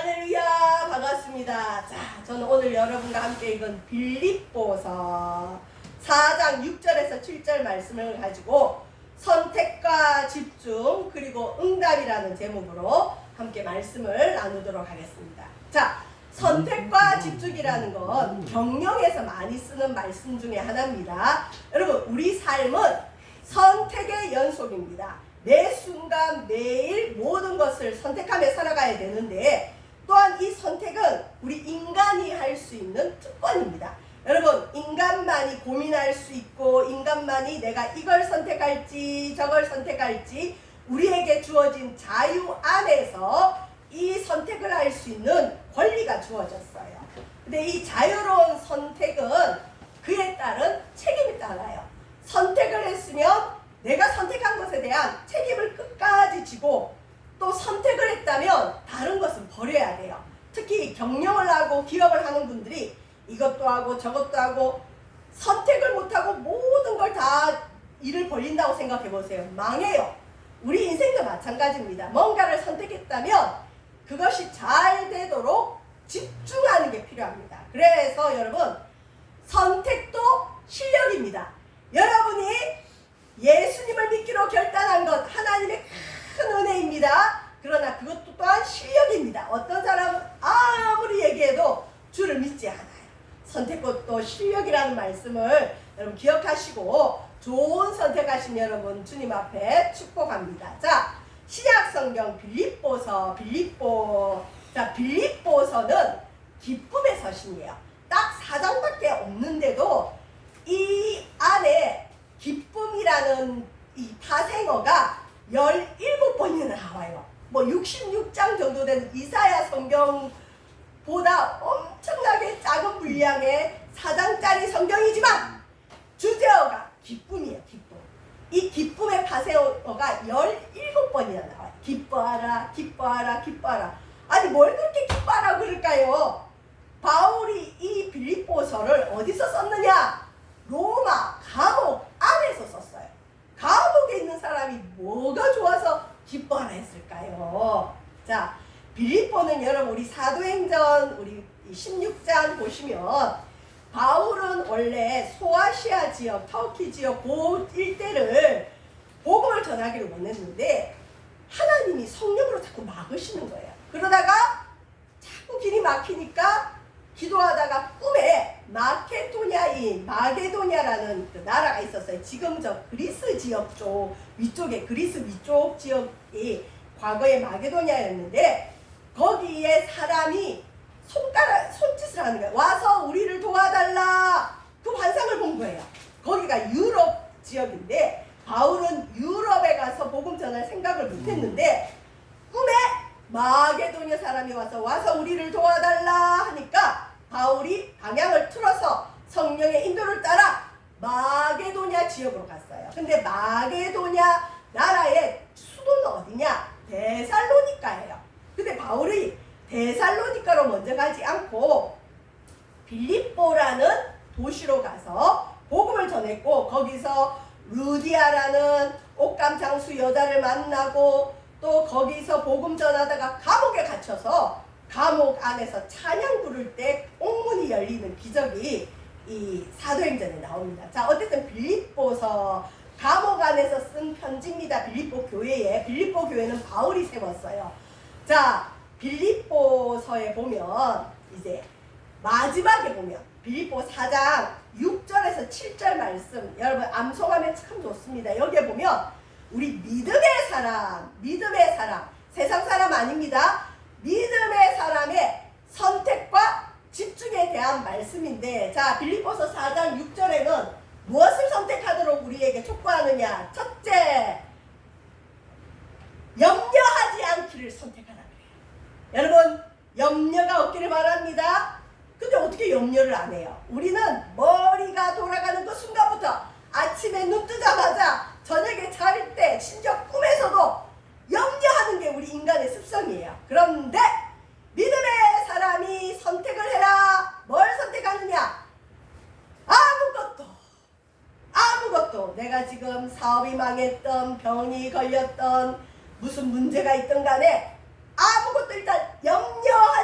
할렐루야, 반갑습니다. 자, 저는 오늘 여러분과 함께 읽은 빌립보서 4장 6절에서 7절 말씀을 가지고 선택과 집중 그리고 응답이라는 제목으로 함께 말씀을 나누도록 하겠습니다. 자, 선택과 집중이라는 건 경영에서 많이 쓰는 말씀 중에 하나입니다. 여러분, 우리 삶은 선택의 연속입니다. 매 순간 매일 모든 것을 선택하며 살아가야 되는데, 또한 이 선택은 우리 인간이 할 수 있는 특권입니다. 여러분, 인간만이 고민할 수 있고 인간만이 내가 이걸 선택할지 저걸 선택할지 우리에게 주어진 자유 안에서 이 선택을 할 수 있는 권리가 주어졌어요. 근데 이 자유로운 선택은 그에 따른 책임이 따라요. 선택을 했으면 내가 선택한 것에 대한 책임을 끝까지 지고, 또 선택을 했다면 다른 것은 버려야 돼요. 특히 경영을 하고 기업을 하는 분들이 이것도 하고 저것도 하고 선택을 못하고 모든 걸 다 일을 벌린다고 생각해 보세요. 망해요. 우리 인생도 마찬가지입니다. 뭔가를 선택했다면 그것이 잘 되도록 집중하는 게 필요합니다. 그래서 여러분, 선택도 실력입니다. 여러분이 예수님을 믿기로 결단한 것 하나님의 큰 은혜입니다. 그러나 그것도 또한 실력입니다. 어떤 사람은 아무리 얘기해도 주를 믿지 않아요. 선택도 실력이라는 말씀을 여러분 기억하시고 좋은 선택하신 여러분 주님 앞에 축복합니다. 자, 신약 성경 빌립보서는 기쁨의 서신이에요. 딱 4장밖에 없는데도 이 안에 기쁨이라는 이 파생어가 17번이나 나와요. 뭐 66장 정도 되는 이사야 성경보다 엄청나게 작은 분량의 4장짜리 성경이지만 주제어가 기쁨이에요. 기쁨. 이 기쁨의 파생어가 17번이나 나와요. 기뻐하라, 기뻐하라, 기뻐하라. 아니, 뭘 그렇게 기뻐하라고 그럴까요? 바울이 이 빌립보서를 어디서 썼느냐? 로마 감옥 안에서 썼어요. 감옥에 있는 사람이 뭐가 좋아서 기뻐하라 했을까요? 자, 빌립보는 여러분 우리 사도행전 우리 16장 보시면 바울은 원래 소아시아 지역, 터키 지역 그 일대를 복음을 전하기를 원했는데 하나님이 성령으로 자꾸 막으시는 거예요. 그러다가 자꾸 길이 막히니까 기도하다가 꿈에 마게도냐라는 그 나라가 있었어요. 지금 저 그리스 지역 쪽 위쪽에, 그리스 위쪽 지역이 과거에 마게도냐였는데, 거기에 사람이 손짓을 하는 거예요. 와서 우리를 도와달라. 그 환상을 본 거예요. 거기가 유럽 지역인데 바울은 유럽에 가서 복음 전할 생각을 못했는데 꿈에 마게도냐 사람이 와서 우리를 도와달라 하니까 바울이 방향을 틀어서 성령의 인도를 따라 마게도냐 지역으로 갔어요. 근데 마게도냐 나라의 수도는 어디냐? 데살로니카예요. 근데 바울이 데살로니카로 먼저 가지 않고 빌립보라는 도시로 가서 복음을 전했고, 거기서 루디아라는 옷감 장수 여자를 만나고, 또 거기서 복음 전하다가 감옥에 갇혀서 감옥 안에서 찬양 부를 때 옥문이 열리는 기적이 이 사도행전에 나옵니다. 자, 어쨌든 빌립보서 감옥 안에서 쓴 편지입니다. 빌립보 교회는 바울이 세웠어요. 자, 빌립보서에 보면 이제 마지막에 보면 빌립보 4장 6절에서 7절 말씀 여러분 암송하면 참 좋습니다. 여기에 보면 우리 믿음의 사람, 세상 사람 아닙니다. 믿음의 사람의 선택과 집중에 대한 말씀인데, 자, 빌립보서 4장 6절에는 무엇을 선택하도록 우리에게 촉구하느냐? 첫째, 염려하지 않기를 선택하라 그래요. 여러분, 염려가 없기를 바랍니다. 근데 어떻게 염려를 안 해요? 우리는 머리가 돌아가는 그 순간부터 아침에 눈 뜨자마자 저녁에 잘 때 심지어 꿈에서도 염려하는 게 우리 인간의 습성이에요. 그런데 믿음의 사람이 선택을 해라. 뭘 선택하느냐? 아무것도 내가 지금 사업이 망했던, 병이 걸렸던, 무슨 문제가 있던 간에 아무것도 일단 염려하지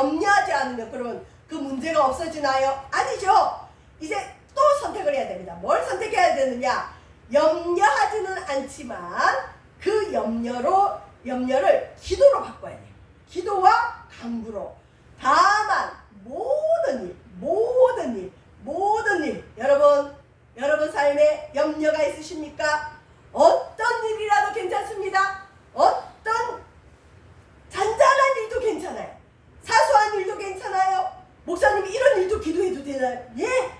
염려하지 않으면 그러면 그 문제가 없어지나요? 아니죠. 이제 또 선택을 해야 됩니다. 뭘 선택해야 되느냐? 염려하지는 않지만 그 염려를 기도로 바꿔야 돼요. 기도와 간구로. 다만 모든 일 여러분 삶에 염려가 있으십니까? 어떤 일이라도 괜찮습니다. 어떤 잔잔한 일도 괜찮아요. 사소한 일도 괜찮아요. 목사님이 이런 일도 기도해도 되나요? 예,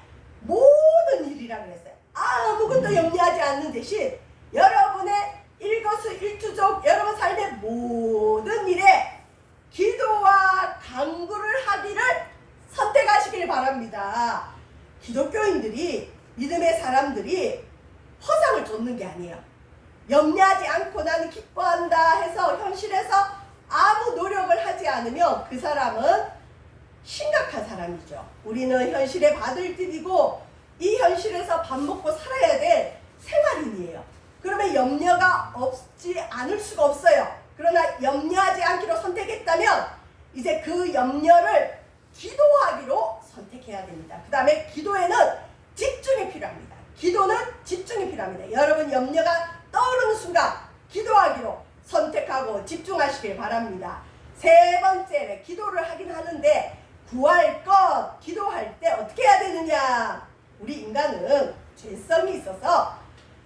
모든 일이라고 했어요. 아무것도 염려하지 않는 대신 여러분의 일거수일투족 여러분 삶의 모든 일에 기도와 간구를 하기를 선택하시길 바랍니다. 기독교인들이 믿음의 사람들이 허상을 좇는 게 아니에요. 염려하지 않고 나는 기뻐한다 해서 현실에서 아무 노력을 하지 않으면 그 사람은 심각한 사람이죠. 우리는 현실에 발을 디디고 이 현실에서 밥 먹고 살아야 될 생활인이에요. 그러면 염려가 없지 않을 수가 없어요. 그러나 염려하지 않기로 선택했다면 이제 그 염려를 기도하기로 선택해야 됩니다. 그 다음에 기도에는 집중이 필요합니다. 기도는 집중이 필요합니다. 여러분 염려가 떠오르는 순간 기도하기로 선택하고 집중하시길 바랍니다. 세 번째는 기도를 하긴 하는데 구할 것, 기도할 때 어떻게 해야 되느냐? 우리 인간은 죄성이 있어서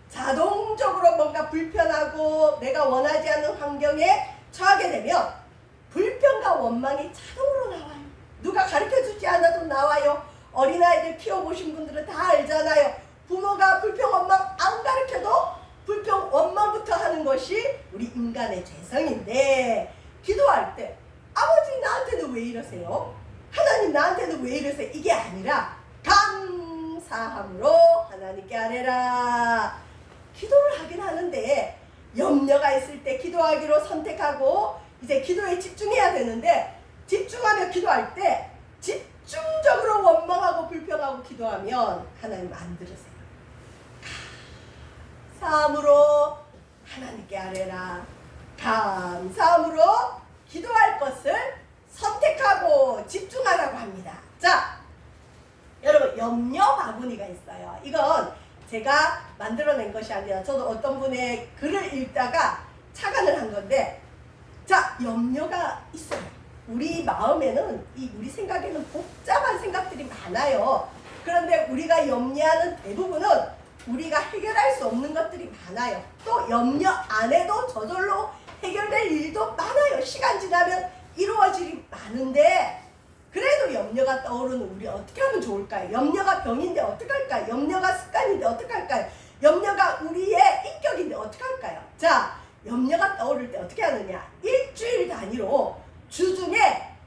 자동적으로 뭔가 불편하고 내가 원하지 않는 환경에 처하게 되면 불평과 원망이 자동으로 나와요. 누가 가르쳐주지 않아도 나와요. 어린아이들 키워보신 분들은 다 알잖아요. 부모가 불평 원망 안 가르쳐도 불평 원망부터 하는 것이 우리 인간의 죄성인데 기도할 때 아버지 나한테는 왜 이러세요? 하나님 나한테는 왜 이러세요? 이게 아니라 감사함으로 하나님께 아뢰라. 기도를 하긴 하는데 염려가 있을 때 기도하기로 선택하고 이제 기도에 집중해야 되는데 집중하며 기도할 때 집중적으로 원망하고 불평하고 기도하면 하나님 안 들으세요. 감사함으로 하나님께 아뢰라. 감사함으로 기도할 것을 선택하고 집중하라고 합니다. 자, 여러분 염려 바구니가 있어요. 이건 제가 만들어낸 것이 아니라 저도 어떤 분의 글을 읽다가 착안을 한 건데 자, 염려가 있어요. 우리 마음에는 우리 생각에는 복잡한 생각들이 많아요. 그런데 우리가 염려하는 대부분은 우리가 해결할 수 없는 것들이 많아요. 또 염려 안 해도 저절로 해결될 일도 많아요. 시간 지나면 이루어질 일이 많은데 그래도 염려가 떠오르는 우리 어떻게 하면 좋을까요? 염려가 병인데 어떡할까요? 염려가 습관인데 어떡할까요? 염려가 우리의 인격인데 어떡할까요? 자, 염려가 떠오를 때 어떻게 하느냐? 일주일 단위로 주중에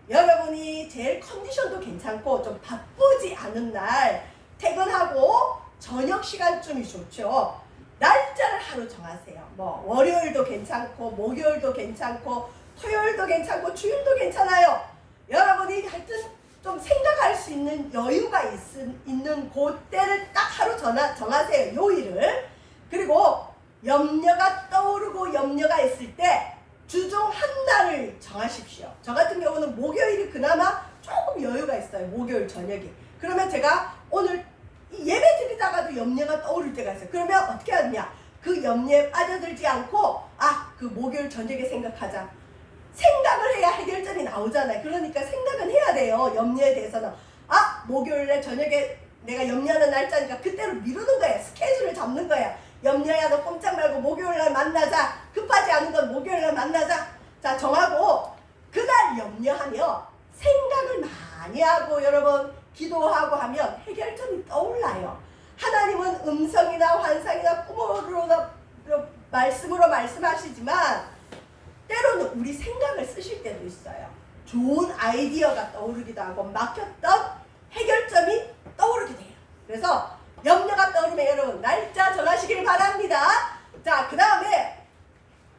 여러분이 제일 컨디션도 괜찮고 좀 바쁘지 않은 날 퇴근하고 저녁 시간쯤이 좋죠. 날짜를 하루 정하세요. 뭐 월요일도 괜찮고 목요일도 괜찮고 토요일도 괜찮고 주일도 괜찮아요. 여러분이 하여튼 좀 생각할 수 있는 여유가 있는 그때를 딱 하루 정하세요. 요일을. 그리고 염려가 떠오르고 염려가 있을 때 주중 한 날을 정하십시오. 저 같은 경우는 목요일이 그나마 조금 여유가 있어요. 목요일 저녁이. 그러면 제가 오늘 예배 드리다가도 염려가 떠오를 때가 있어요. 그러면 어떻게 하느냐? 그 염려에 빠져들지 않고 그 목요일 저녁에 생각하자. 생각을 해야 해결점이 나오잖아요. 그러니까 생각은 해야 돼요. 염려에 대해서는. 목요일에 저녁에 내가 염려하는 날짜니까 그때로 미루는 거야. 스케줄을 잡는 거야. 염려야 너 꼼짝 말고 목요일날 만나자. 급하지 않은 건 목요일날 만나자. 자, 정하고 그날 염려하며 생각을 많이 하고 여러분 기도하고 하면 해결점이 떠올라요. 하나님은 음성이나 환상이나 꿈으로 말씀으로 말씀하시지만 때로는 우리 생각을 쓰실 때도 있어요. 좋은 아이디어가 떠오르기도 하고 막혔던 해결점이 떠오르게 돼요. 그래서 염려가 떠오르면 여러분 날짜 정하시길 바랍니다. 자, 그 다음에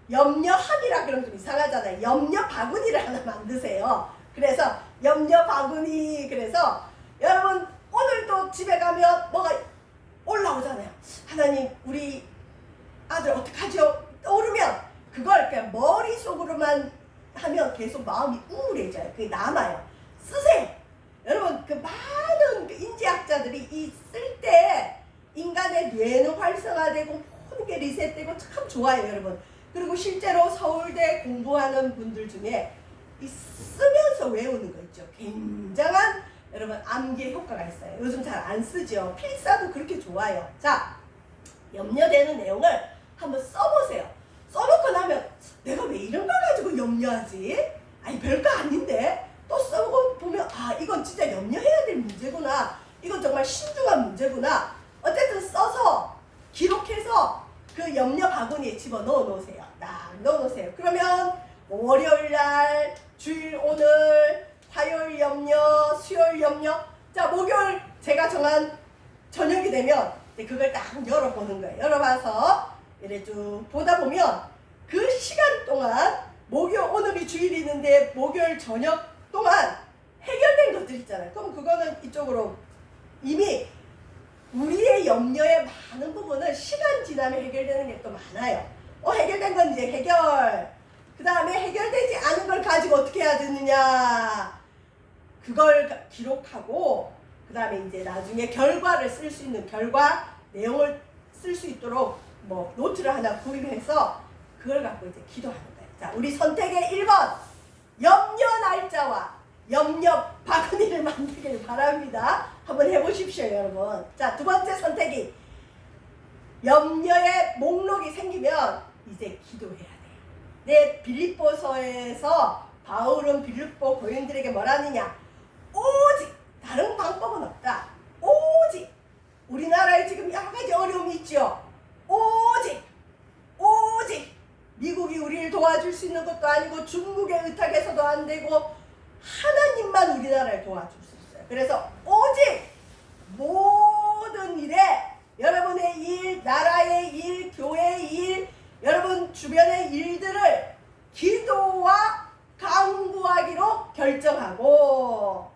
염려함이라 그러면 좀 이상하잖아요. 염려 바구니를 하나 만드세요. 그래서 염려 바구니. 그래서 여러분 오늘도 집에 가면 뭐가 올라오잖아요. 하나님 우리 아들 어떡하죠? 떠오르면 그걸 그냥 머릿속으로만 하면 계속 마음이 우울해져요. 그게 남아요. 쓰세요. 여러분 그 많은 그 인지학자들이 이 쓸 때 인간의 뇌는 활성화되고 모든 게 리셋되고 참 좋아요, 여러분. 그리고 실제로 서울대 공부하는 분들 중에 이 쓰면서 외우는 거 있죠. 굉장한 여러분 암기 효과가 있어요. 요즘 잘 안 쓰죠. 필사도 그렇게 좋아요. 자, 염려되는 내용을 한번 써보세요. 써놓고 나면 내가 왜 이런 걸 가지고 염려하지? 아니 별거 아닌데? 또 써보고 보면 아 이건 진짜 염려해야 될 문제구나. 이건 정말 신중한 문제구나. 어쨌든 써서 기록해서 그 염려 바구니에 집어넣어 놓으세요. 딱 넣어놓으세요. 그러면 월요일날, 주일 오늘, 화요일 염려, 수요일 염려. 자, 목요일 제가 정한 저녁이 되면 이제 그걸 딱 열어보는 거예요. 열어봐서 이래 쭉 보다 보면 그 시간 동안 오늘이 주일이 있는데 목요일 저녁 동안 해결된 것들 있잖아요. 그럼 그거는 이쪽으로 이미 우리의 염려의 많은 부분은 시간 지나면 해결되는 게 또 많아요. 해결된 건 이제 해결. 그 다음에 해결되지 않은 걸 가지고 어떻게 해야 되느냐. 그걸 기록하고 그 다음에 이제 나중에 결과를 쓸 수 있는 결과 내용을 쓸 수 있도록 뭐 노트를 하나 구입해서 그걸 갖고 이제 기도하는 거예요. 자, 우리 선택의 1번 염려 날짜와 염려 바구니를 만들길 바랍니다. 한번 해보십시오, 여러분. 자, 두 번째 선택이 염려의 목록이 생기면 이제 기도해야 돼요. 내 빌립보서에서 바울은 빌립보 교인들에게 뭐라느냐? 오직 다른 방법은 없다. 오직 우리나라에 지금 여러 가지 어려움이 있죠. 오직 미국이 우리를 도와줄 수 있는 것도 아니고 중국에 의탁해서도 안 되고 하나님만 우리나라를 도와줄 수 있어요. 그래서 오직 모든 일에 여러분의 일, 나라의 일, 교회의 일, 여러분 주변의 일들을 기도와 강구하기로 결정하고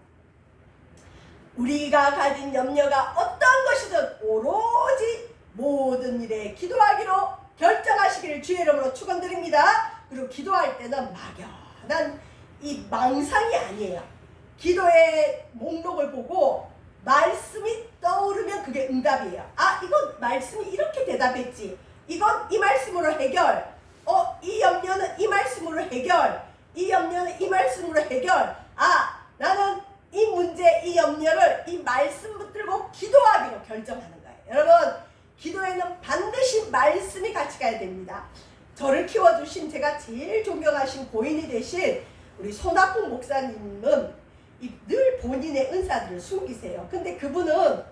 우리가 가진 염려가 어떤 것이든 오로지 모든 일에 기도하기로 결정하시기를 주의 이름으로 축원드립니다. 그리고 기도할 때는 막연한 이 망상이 아니에요. 기도의 목록을 보고 말씀이 떠오르면 그게 응답이에요. 아, 이건 말씀이 이렇게 대답했지. 이건 이 말씀으로 해결. 이 염려는 이 말씀으로 해결. 이 염려는 이 말씀으로 해결. 아, 나는 이 문제, 이 염려를 이 말씀 붙들고 기도하기로 결정하는 거예요. 여러분, 기도에는 반드시 말씀이 같이 가야 됩니다. 저를 키워주신 제가 제일 존경하신 고인이 되신 우리 손아풍 목사님은 늘 본인의 은사들을 숨기세요. 근데 그분은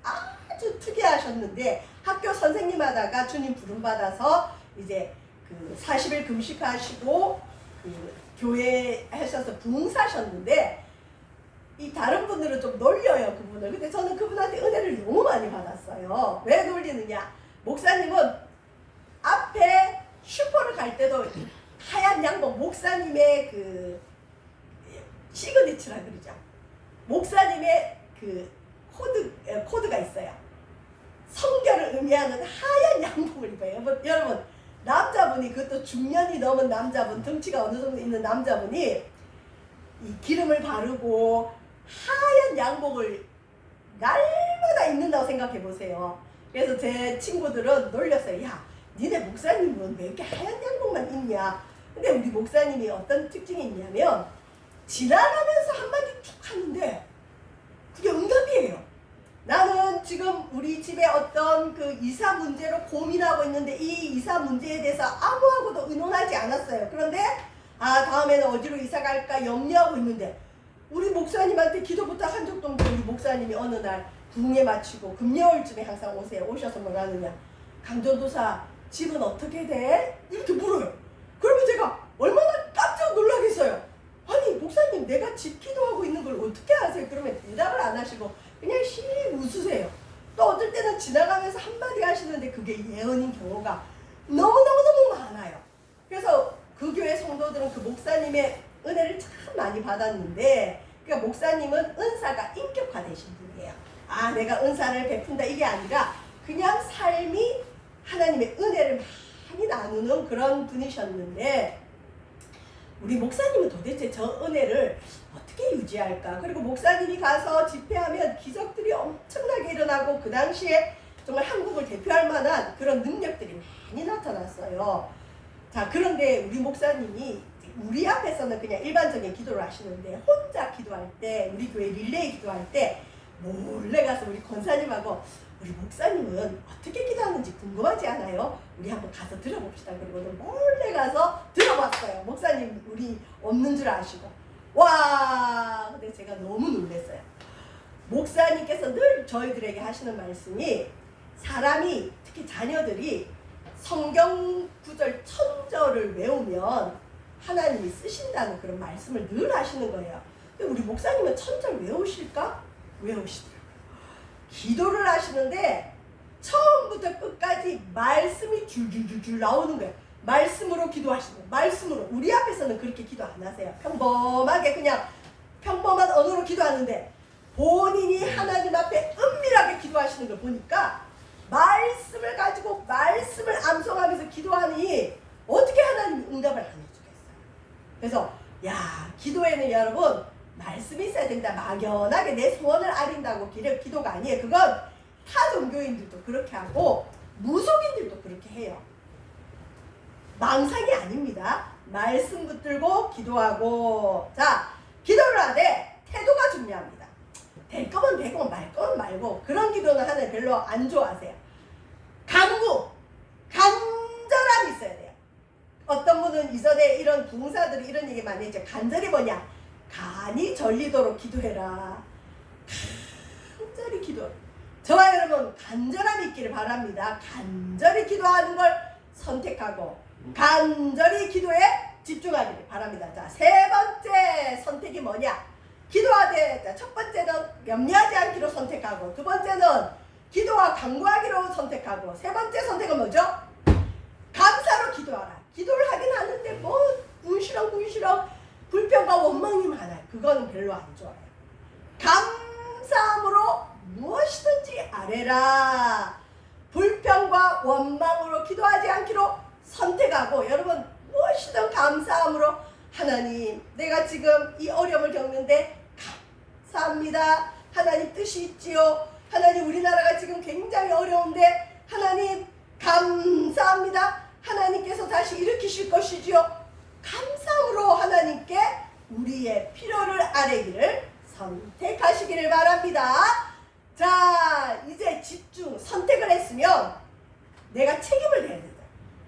아주 특이하셨는데 학교 선생님 하다가 주님 부름받아서 이제 그 40일 금식하시고 그 교회 하셔서 부흥사셨는데 이 다른 분들은 좀 놀려요, 그분을. 근데 저는 그분한테 은혜를 너무 많이 받았어요. 왜 놀리느냐? 목사님은 앞에 슈퍼를 갈 때도 하얀 양복, 목사님의 그 시그니처라 그러죠. 목사님의 그 코드가 있어요. 성결을 의미하는 하얀 양복을 입어요. 여러분, 남자분이, 그것도 중년이 넘은 남자분, 덩치가 어느 정도 있는 남자분이 이 기름을 바르고 하얀 양복을 날마다 입는다고 생각해 보세요. 그래서 제 친구들은 놀렸어요. 야, 니네 목사님은 왜 이렇게 하얀 양복만 입냐? 근데 우리 목사님이 어떤 특징이 있냐면 지나가면서 한마디 툭 하는데 그게 응답이에요. 나는 지금 우리 집에 어떤 그 이사 문제로 고민하고 있는데 이 이사 문제에 대해서 아무하고도 의논하지 않았어요. 그런데 다음에는 어디로 이사 갈까 염려하고 있는데 우리 목사님한테 기도 부탁한 적도 없는데 우리 목사님이 어느 날 부흥회 마치고 금요일쯤에 항상 오셔서 뭐라 하느냐, 강전도사 집은 어떻게 돼? 이렇게 물어요. 그러면 제가 얼마나 깜짝 놀라겠어요. 아니 목사님, 내가 집 기도하고 있는 걸 어떻게 아세요? 그러면 대답을 안 하시고 그냥 씩 웃으세요. 또 어떨 때는 지나가면서 한마디 하시는데 그게 예언인 경우가 너무너무 많아요. 그래서 그 교회 성도들은 그 목사님의 은혜를 참 많이 받았는데, 그러니까 목사님은 은사가 인격화되신 분이에요. 내가 은사를 베푼다 이게 아니라 그냥 삶이 하나님의 은혜를 많이 나누는 그런 분이셨는데, 우리 목사님은 도대체 저 은혜를 어떻게 유지할까? 그리고 목사님이 가서 집회하면 기적들이 엄청나게 일어나고 그 당시에 정말 한국을 대표할 만한 그런 능력들이 많이 나타났어요. 자, 그런데 우리 목사님이 우리 앞에서는 그냥 일반적인 기도를 하시는데 혼자 기도할 때, 우리 교회 릴레이 기도할 때 몰래 가서 우리 권사님하고 우리 목사님은 어떻게 기도하는지 궁금하지 않아요? 우리 한번 가서 들어봅시다. 그리고 몰래 가서 들어봤어요. 목사님 우리 없는 줄 아시고. 와, 근데 제가 너무 놀랐어요. 목사님께서 늘 저희들에게 하시는 말씀이 사람이, 특히 자녀들이 성경 구절 1000절을 외우면 하나님이 쓰신다는 그런 말씀을 늘 하시는 거예요. 근데 우리 목사님은 1000절 외우실까? 외우시더라고요. 기도를 하시는데 처음부터 끝까지 말씀이 줄줄줄줄 나오는 거예요. 말씀으로 기도하시는 거예요. 말씀으로. 우리 앞에서는 그렇게 기도 안 하세요. 평범하게 그냥 평범한 언어로 기도하는데 본인이 하나님 앞에 은밀하게 기도하시는 걸 보니까 말씀을 가지고 말씀을 암송하면서 기도하니 어떻게 하나님이 응답을 안 해주겠어요. 그래서 야, 기도에는 여러분 말씀이 있어야 된다. 막연하게 내 소원을 아린다고 기도가 아니에요. 그건 타 종교인들도 그렇게 하고 무속인들도 그렇게 해요. 망상이 아닙니다. 말씀 붙들고 기도하고. 자, 기도를 하되 태도가 중요합니다. 될 거면 되고 말 거면 말고 그런 기도는 하나님 별로 안 좋아하세요. 간절함이 있어야 돼요. 어떤 분은 이전에 이런 부흥사들이 이런 얘기 많이 했죠. 간절히 뭐냐? 간이 절리도록 기도해라. 간절히 기도. 저와 여러분 간절함이 있기를 바랍니다. 간절히 기도하는 걸 선택하고 간절히 기도에 집중하기를 바랍니다. 자, 세 번째 선택이 뭐냐? 기도하되, 자, 첫 번째는 염려하지 않기로 선택하고, 두 번째는 기도와 간구하기로 선택하고, 세 번째 선택은 뭐죠? 감사로 기도하라. 기도를 하긴 하는데 뭐 궁시렁 불평과 원망이 많아요. 그거는 별로 안 좋아요. 감사함으로 무엇이든지 아뢰라. 불평과 원망으로 기도하지 않기로 선택하고, 여러분 무엇이든 감사함으로, 하나님 내가 지금 이 어려움을 겪는데 감사합니다. 하나님 뜻이 있지요. 하나님 우리나라가 지금 굉장히 어려운데 하나님 감사합니다. 하나님께서 다시 일으키실 것이지요. 감사함으로 하나님께 우리의 필요를 아뢰기를 선택하시기를 바랍니다. 자, 이제 집중, 선택을 했으면 내가 책임을 져야 된다.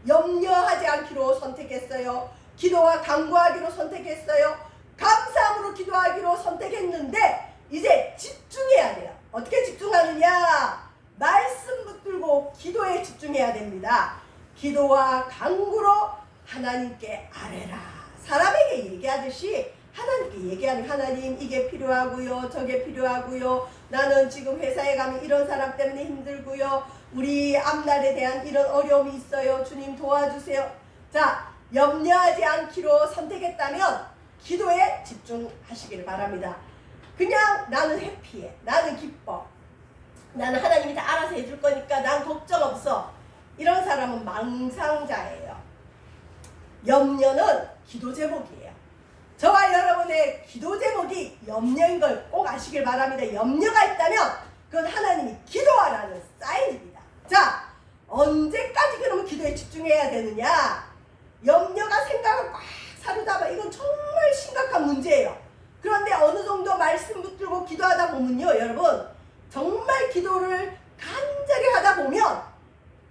염려하지 않기로 선택했어요. 기도와 간구하기로 선택했어요. 감사함으로 기도하기로 선택했는데 이제 집중해야 돼요. 어떻게 집중하느냐? 말씀 붙들고 기도에 집중해야 됩니다. 기도와 간구로 하나님께 아뢰라. 사람에게 얘기하듯이 하나님께 얘기하는, 하나님 이게 필요하고요, 저게 필요하고요, 나는 지금 회사에 가면 이런 사람 때문에 힘들고요, 우리 앞날에 대한 이런 어려움이 있어요, 주님 도와주세요. 자, 염려하지 않기로 선택했다면 기도에 집중하시기를 바랍니다. 그냥 나는 해피해, 나는 기뻐, 나는 하나님이 다 알아서 해줄 거니까 난 걱정 없어, 이런 사람은 망상자예요. 염려는 기도 제목이에요. 저와 여러분의 기도 제목이 염려인 걸 꼭 아시길 바랍니다. 염려가 있다면 그건 하나님이 기도하라는 사인입니다. 자, 언제까지 그러면 기도에 집중해야 되느냐? 염려가 생각을 꽉 사로잡아. 이건 정말 심각한 문제예요. 그런데 어느 정도 말씀 붙들고 기도하다 보면요, 여러분 정말 기도를 간절히 하다 보면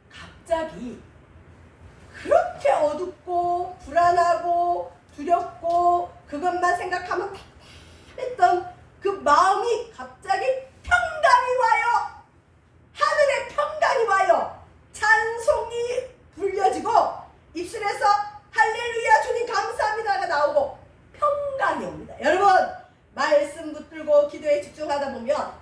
갑자기 그렇게 어둡고 불안하고 두렵고 그것만 생각하면 답답했던 그 마음이 갑자기 평강이 와요. 하늘의 평강이 와요. 찬송이 불려지고 입술에서 할렐루야 주님 감사합니다가 나오고 평강이 옵니다. 여러분 말씀 붙들고 기도에 집중하다 보면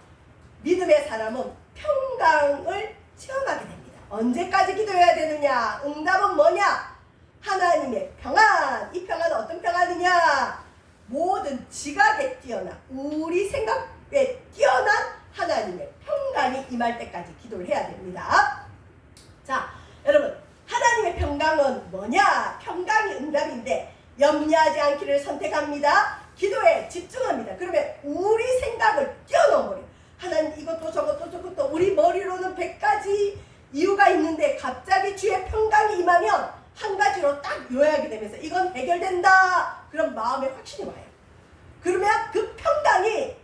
믿음의 사람은 평강을 체험하게 됩니다. 언제까지 기도해야 되느냐? 응답은 뭐냐? 하나님의 평안. 이 평안은 어떤 평안이냐? 모든 지각에 뛰어난, 우리 생각에 뛰어난 하나님의 평강이 임할 때까지 기도를 해야 됩니다. 자, 여러분 하나님의 평강은 뭐냐? 평강이 응답인데 염려하지 않기를 선택합니다. 기도에 집중합니다. 그러면 우리 생각을 뛰어넘어요. 하나님 이것도 저것도 우리 머리로는 100가지 이유가 있는데 갑자기 주의 평강이 임하면 한 가지로 딱 요약이 되면서 이건 해결된다. 그럼 마음에 확신이 와요. 그러면 그 평강이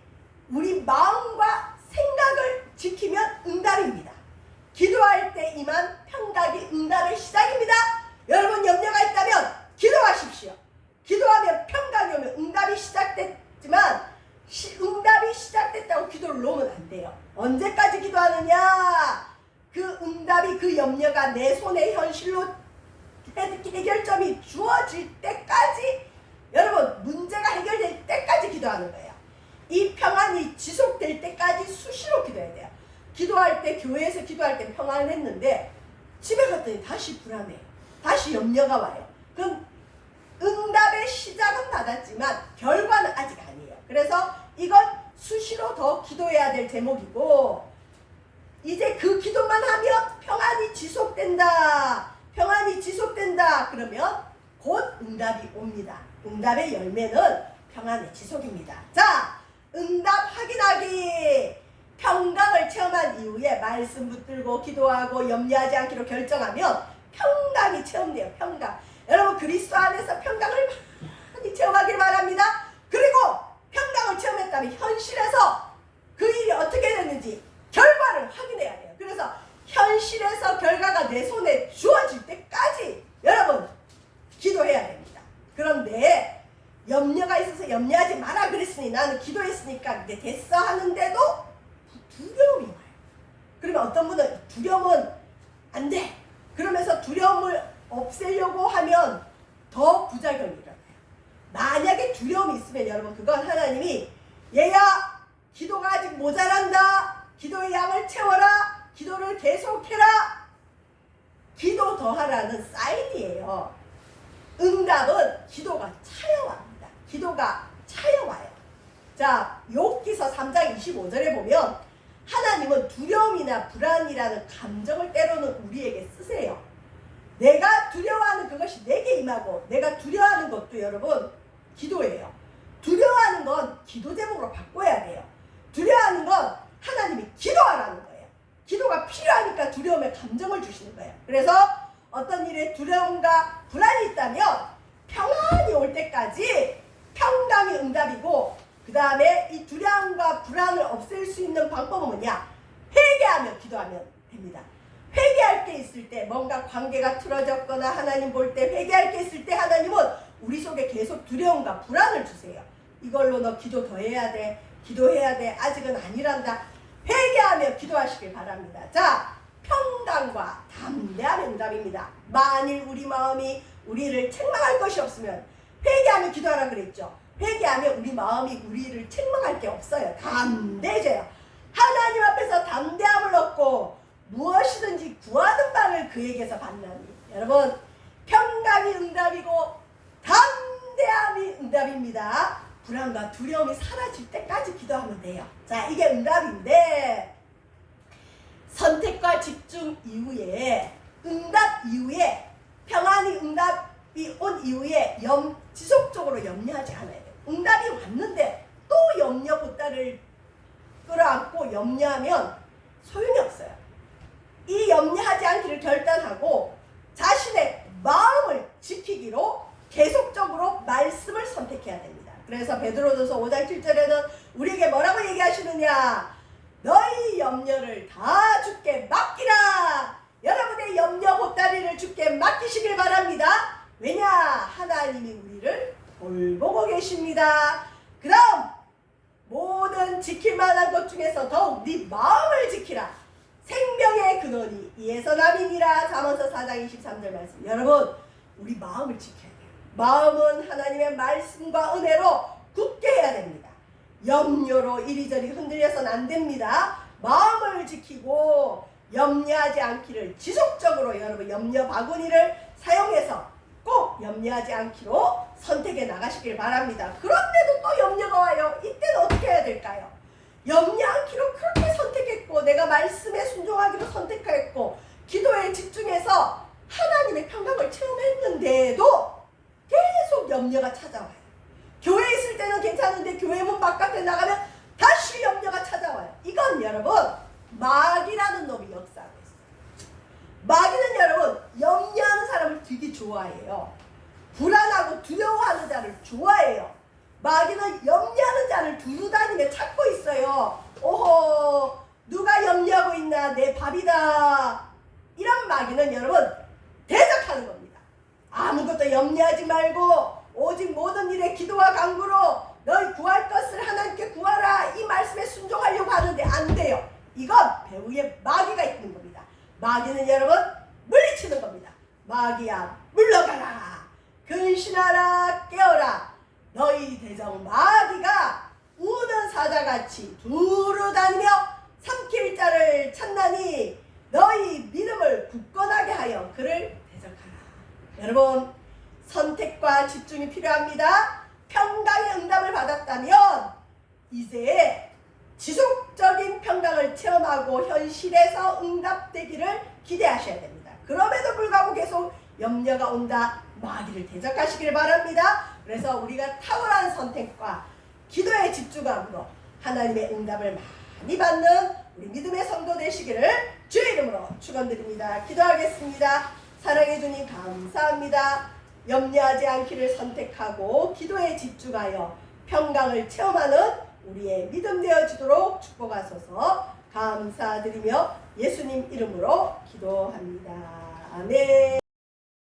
우리 마음과 생각을 지키면 응답입니다. 기도할 때 임한 평강이 응답의 시작입니다. 여러분 염려가 있다면 기도하십시오. 기도하면 평강이 오면 응답이 시작됐지만 응답이 시작됐다고 기도를 놓으면 안 돼요. 언제까지 기도하느냐? 그 응답이 그 염려가 내 손에 현실로 해결점이 주어질 때까지 여러분 문제가 해결될 때까지 기도하는 거예요. 이 평안이 지속될 때까지 수시로 기도해야 돼요. 기도할 때 교회에서 기도할 때 평안했는데 집에 갔더니 다시 불안해요. 다시 염려가 와요. 그럼 응답의 시작은 받았지만 결과는 아직 아니에요. 그래서 이건 수시로 더 기도해야 될 제목이고 이제 그 기도만 하면 평안이 지속된다. 평안이 지속된다. 그러면 곧 응답이 옵니다. 응답의 열매는 평안의 지속입니다. 자, 응답 확인하기. 평강을 체험한 이후에 말씀 붙들고 기도하고 염려하지 않기로 결정하면 평강이 체험돼요. 평강. 여러분 그리스도 안에서 평강을 많이 체험하길 바랍니다. 그리고 평강을 체험했다면 현실에서 그 일이 어떻게 됐는지 결과를 확인해야 돼요. 그래서 현실에서 결과가 내 손에 주어질 때까지 여러분 기도해야 됩니다. 그런데 염려가 있어서 염려하지 마라 그랬으니 나는 기도했으니까 이제 됐어 하는데도 두려움이 와요. 그러면 어떤 분은 두려움은 안 돼. 그러면서 두려움을 없애려고 하면 더 부작용이 일어나요. 만약에 두려움이 있으면 여러분 그건 하나님이 얘야 기도가 아직 모자란다. 기도의 양을 채워라. 기도를 계속해라. 기도 더하라는 사인이에요. 응답은 기도가 차여옵니다. 기도가 차여와요. 자, 욥기서 3장 25절에 보면 하나님은 두려움이나 불안이라는 감정을 때로는 우리에게 쓰세요. 내가 두려워하는 그것이 내게 임하고 내가 두려워하는 것도 여러분 기도예요. 두려워하는 건 기도 제목으로 바꿔야 돼요. 두려워하는 건 하나님이 기도하라는 거예요. 기도가 필요하니까 두려움의 감정을 주시는 거예요. 그래서 어떤 일에 두려움과 불안이 있다면 평안이 올 때까지 평강이 응답이고 그 다음에 이 두려움과 불안을 없앨 수 있는 방법은 뭐냐? 회개하며 기도하면 됩니다. 회개할 게 있을 때 뭔가 관계가 틀어졌거나 하나님 볼 때 회개할 게 있을 때 하나님은 우리 속에 계속 두려움과 불안을 주세요. 이걸로 너 기도 더 해야 돼. 기도해야 돼. 아직은 아니란다. 회개하며 기도하시길 바랍니다. 자, 평강과 담대함의 응답입니다. 만일 우리 마음이 우리를 책망할 것이 없으면 회개하며 기도하라 그랬죠. 회개하면 우리 마음이 우리를 책망할 게 없어요. 담대해져요. 하나님 앞에서 담대함을 얻고 무엇이든지 구하는 바를 그에게서 받나니. 여러분 평강이 응답이고 담대함이 응답입니다. 불안과 두려움이 사라질 때까지 기도하면 돼요. 자, 이게 응답인데 선택과 집중 이후에 응답 이후에 평안이 응답이 온 이후에 지속적으로 염려하지 않아야 돼요. 응답이 왔는데 또 염려 보따리를 끌어안고 염려하면 소용이 없어요. 이 염려하지 않기를 결단하고 자신의 마음을 지키기로 계속적으로 말씀을 선택해야 됩니다. 그래서 베드로전서 5장 7절에는 우리에게 뭐라고 얘기하시느냐? 너희 염려를 다 주께 맡기라. 여러분의 염려 보따리를 주께 맡기시길 바랍니다. 왜냐? 하나님이 우리를 돌보고 계십니다. 그럼 모든 지킬 만한 것 중에서 더욱 네 마음을 지키라. 생명의 근원이 이에서 남이니라. 잠언서 4장 23절 말씀. 여러분 우리 마음을 지켜야 돼요. 마음은 하나님의 말씀과 은혜로 굳게 해야 됩니다. 염려로 이리저리 흔들려서는 안 됩니다. 마음을 지키고 염려하지 않기를 지속적으로 여러분 염려 바구니를 사용해서 꼭 염려하지 않기로 선택해 나가시길 바랍니다. 그런데도 또 염려가 와요. 이때는 어떻게 해야 될까요? 염려 않기로 그렇게 선택했고 내가 말씀에 순종하기로 선택했고 기도에 집중해서 하나님의 평강을 체험했는데도 계속 염려 염려가 찾아와요. 교회에 있을 때는 괜찮은데 교회 문 바깥에 나가면 다시 염려가 찾아와요. 이건 여러분 마귀라는 놈이 역사하고 있어요. 마귀는 여러분 염려하는 사람을 되게 좋아해요. 불안하고 두려워하는 자를 좋아해요. 마귀는 염려하는 자를 두루다니며 찾고 있어요. 오호, 누가 염려하고 있나, 내 밥이다. 이런 마귀는 여러분 대적하는 겁니다. 아무것도 염려하지 말고 오직 모든 일에 기도와 간구로 너희 구할 것을 하나님께 구하라. 이 말씀에 순종하려고 하는데 안 돼요. 이건 배후에 마귀가 있는 겁니다. 마귀는 여러분 물리치는 겁니다. 마귀야 물러가라. 근신하라 깨어라. 너희 대적 마귀가 우는 사자같이 두루다니며 삼킬 자를 찾나니 너희 믿음을 굳건하게 하여 그를 대적하라. 여러분 선택과 집중이 필요합니다. 평강의 응답을 받았다면 이제 지속적인 평강을 체험하고 현실에서 응답되기를 기대하셔야 됩니다. 그럼에도 불구하고 계속 염려가 온다. 마귀를 대적하시길 바랍니다. 그래서 우리가 탁월한 선택과 기도에 집중함으로 하나님의 응답을 많이 받는 우리 믿음의 성도 되시기를 주의 이름으로 축원드립니다. 기도하겠습니다. 사랑해 주님 감사합니다. 염려하지 않기를 선택하고 기도에 집중하여 평강을 체험하는 우리의 믿음 되어지도록 축복하소서. 감사드리며 예수님 이름으로 기도합니다. 아멘.